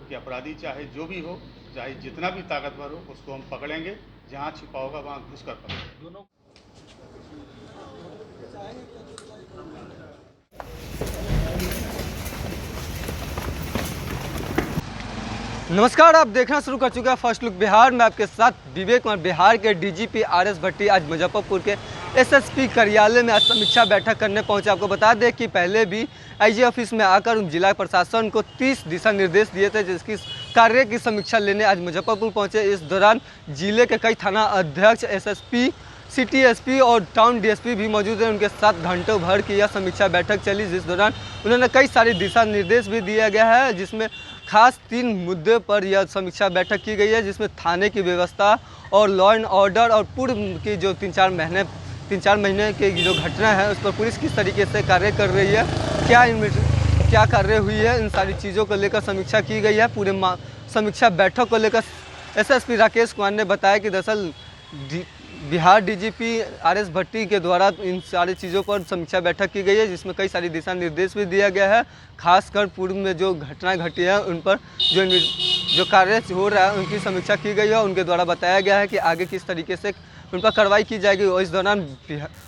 कि अपराधी चाहे जो भी हो, चाहे जितना भी ताकतवर हो, उसको हम पकड़ेंगे, जहाँ छिपा होगा वहाँ घुस कर पकड़ेंगे। दोनों नमस्कार, आप देखना शुरू कर चुके हैं फर्स्ट लुक बिहार में। आपके साथ विवेक कुमार। बिहार के डीजीपी आरएस भट्टी आज मुजफ्फरपुर के एसएसपी कार्यालय में आज समीक्षा बैठक करने पहुंचे। आपको बता दें कि पहले भी आईजी ऑफिस में आकर जिला प्रशासन को 30 दिशा निर्देश दिए थे, जिसकी कार्य की समीक्षा लेने आज मुजफ्फरपुर पहुंचे। इस दौरान जिले के कई थाना अध्यक्ष, एसएसपी, सिटी एसपी और टाउन डीएसपी भी मौजूद हैं। उनके साथ घंटों भर की यह समीक्षा बैठक चली, जिस दौरान उन्होंने कई सारे दिशा निर्देश भी दिया गया है, जिसमें खास 3 मुद्दे पर यह समीक्षा बैठक की गई है, जिसमें थाने की व्यवस्था और लॉ एंड ऑर्डर और पूर्व की जो 3-4 महीने की जो घटना है उस पर पुलिस किस तरीके से कार्य कर रही है, क्या कार्य हुई है, इन सारी चीज़ों को लेकर समीक्षा की गई है। पूरे समीक्षा बैठक को लेकर एसएसपी राकेश कुमार ने बताया कि दरअसल बिहार डीजीपी आरएस भट्टी के द्वारा इन सारी चीज़ों पर समीक्षा बैठक की गई है, जिसमें कई सारी दिशा निर्देश भी दिया गया है। खासकर पूर्व में जो घटनाएं घटी है उन पर जो कार्य हो रहा है उनकी समीक्षा की गई है। उनके द्वारा बताया गया है कि आगे किस तरीके से उन पर कार्रवाई की जाएगी। और इस दौरान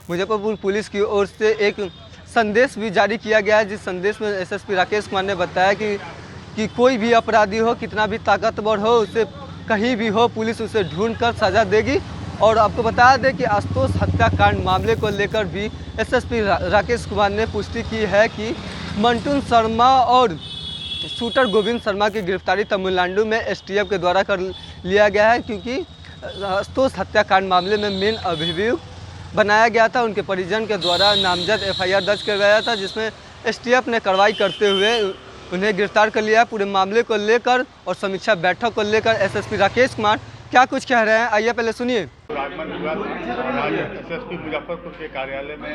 मुजफ्फरपुर पुलिस की ओर से एक संदेश भी जारी किया गया है, जिस संदेश में एसएसपी राकेश कुमार ने बताया कि कोई भी अपराधी हो, कितना भी ताकतवर हो, उसे कहीं भी हो, पुलिस उसे ढूंढ कर सजा देगी। और आपको बता दें कि आशुतोष हत्याकांड मामले को लेकर भी एसएसपी राकेश कुमार ने पुष्टि की है कि मंटू शर्मा और शूटर गोविंद शर्मा की गिरफ्तारी तमिलनाडु में एसटीएफ के द्वारा कर लिया गया है, क्योंकि आशुतोष हत्याकांड मामले में मेन अभियुक्त बनाया गया था। उनके परिजन के द्वारा नामजद एफआईआर दर्ज करवाया था, जिसमें एसटीएफ ने कार्रवाई करते हुए उन्हें गिरफ्तार कर लिया। पूरे मामले को लेकर और समीक्षा बैठक को लेकर एसएसपी राकेश कुमार क्या कुछ कह रहे हैं, आइए पहले सुनिए। राजमन विवाद आज एसएसपी मुजफ्फरपुर के कार्यालय में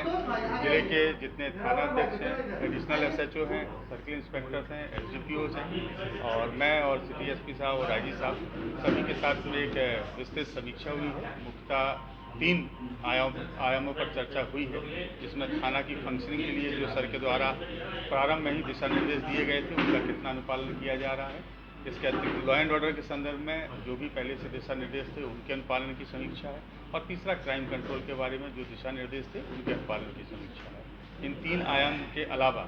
जिले के जितने थाना अध्यक्ष हैं, एडिशनल एसएचओ हैं, सर्किल इंस्पेक्टर्स हैं, एसडीपीओ हैं और मैं और सिटी एसपी साहब और आईजी साहब सभी के साथ में एक विस्तृत समीक्षा हुई है। मुख्यतः 3 आयामों पर चर्चा हुई है, जिसमें थाना की फंक्शनिंग के लिए जो सर के द्वारा प्रारंभ में ही दिशा निर्देश दिए गए थे उनका कितना अनुपालन किया जा रहा है। इसके अतिरिक्त लॉ एंड ऑर्डर के संदर्भ में जो भी पहले से दिशा निर्देश थे उनके अनुपालन की समीक्षा है। और तीसरा क्राइम कंट्रोल के बारे में जो दिशा निर्देश थे उनके अनुपालन की समीक्षा है। इन 3 आयाम के अलावा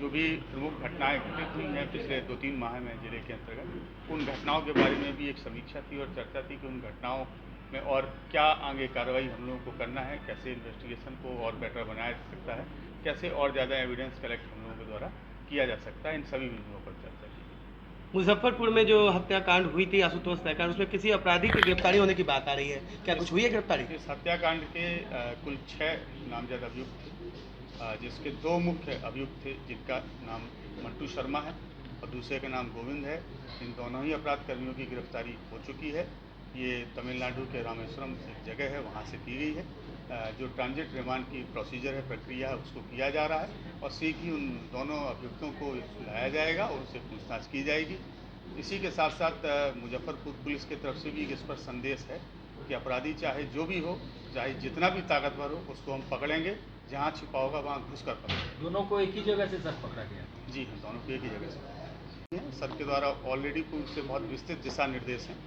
जो भी प्रमुख घटनाएं घटित हुई हैं पिछले 2-3 माह में जिले के अंतर्गत, उन घटनाओं के बारे में भी एक समीक्षा थी और चर्चा थी कि उन घटनाओं में और क्या आगे कार्रवाई हम लोगों को करना है, कैसे इन्वेस्टिगेशन को और बेटर बनाया जा सकता है, कैसे और ज़्यादा एविडेंस कलेक्ट हम लोगों के द्वारा किया जा सकता है। इन सभी बिंदुओं पर चर्चा की। मुजफ्फरपुर में जो हत्याकांड हुई थी, आशुतोष हत्याकांड, उसमें किसी अपराधी की गिरफ्तारी होने की बात आ रही है, क्या कुछ हुई है गिरफ्तारी? इस हत्याकांड के कुल 6 नामजद अभियुक्त थे, जिसके 2 मुख्य अभियुक्त थे, जिनका नाम मंटू शर्मा है और दूसरे का नाम गोविंद है। इन दोनों ही अपराध कर्मियों की गिरफ्तारी हो चुकी है। ये तमिलनाडु के रामेश्वरम एक जगह है, वहाँ से की गई है। जो ट्रांजिट रिमांड की प्रोसीजर है, प्रक्रिया है, उसको किया जा रहा है और शीघ्र ही उन दोनों अभियुक्तों को लाया जाएगा और उनसे पूछताछ की जाएगी। इसी के साथ साथ मुजफ्फरपुर पुलिस की तरफ से भी इस पर संदेश है कि अपराधी चाहे जो भी हो, चाहे जितना भी ताकतवर हो, उसको हम पकड़ेंगे, जहाँ छिपा होगा वहाँ घुस कर पकड़ेंगे। दोनों को एक ही जगह से सर पकड़ा गया? जी हाँ, दोनों को एक ही जगह से। सर के द्वारा ऑलरेडी पुलिस से बहुत विस्तृत दिशा निर्देश हैं,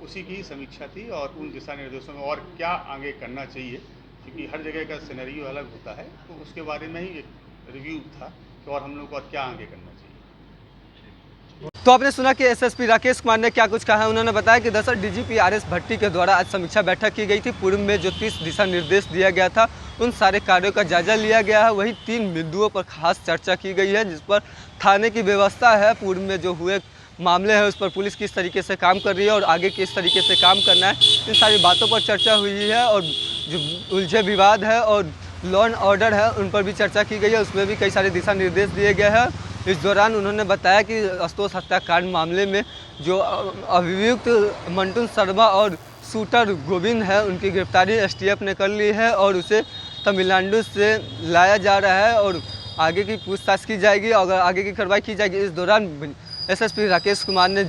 उसी की समीक्षा थी और उन दिशा निर्देशों में और क्या आगे करना चाहिए, क्योंकि हर जगह का सिनेरियो अलग होता है, तो उसके बारे में ही एक रिव्यू था कि और हम लोग को क्या आगे करना चाहिए। तो आपने सुना कि एसएसपी राकेश कुमार ने क्या कुछ कहा है। उन्होंने बताया कि दरअसल डीजीपी आरएस भट्टी के द्वारा आज समीक्षा बैठक की गई थी। पूर्व में जो 30 दिशा निर्देश दिया गया था उन सारे कार्यों का जायजा लिया गया है। वहीं 3 बिंदुओं पर खास चर्चा की गई है, जिस पर थाने की व्यवस्था है, पूर्व में जो हुए मामले है उस पर पुलिस किस तरीके से काम कर रही है और आगे किस तरीके से काम करना है, इन सारी बातों पर चर्चा हुई है। और जो उलझे विवाद है और लॉ एंड ऑर्डर है उन पर भी चर्चा की गई है, उसमें भी कई सारे दिशा निर्देश दिए गए हैं। इस दौरान उन्होंने बताया कि आशुतोष हत्याकांड मामले में जो अभियुक्त मंटू शर्मा और शूटर गोविंद है उनकी गिरफ्तारी एसटीएफ ने कर ली है और उसे तमिलनाडु से लाया जा रहा है और आगे की पूछताछ की जाएगी और आगे की कार्रवाई की जाएगी। इस दौरान एसएसपी राकेश कुमार ने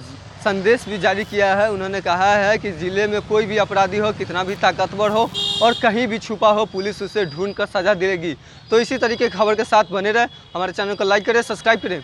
संदेश भी जारी किया है। उन्होंने कहा है कि ज़िले में कोई भी अपराधी हो, कितना भी ताकतवर हो और कहीं भी छुपा हो, पुलिस उसे ढूंढ कर सजा देगी। तो इसी तरीके की खबर के साथ बने रहे, हमारे चैनल को लाइक करें, सब्सक्राइब करें।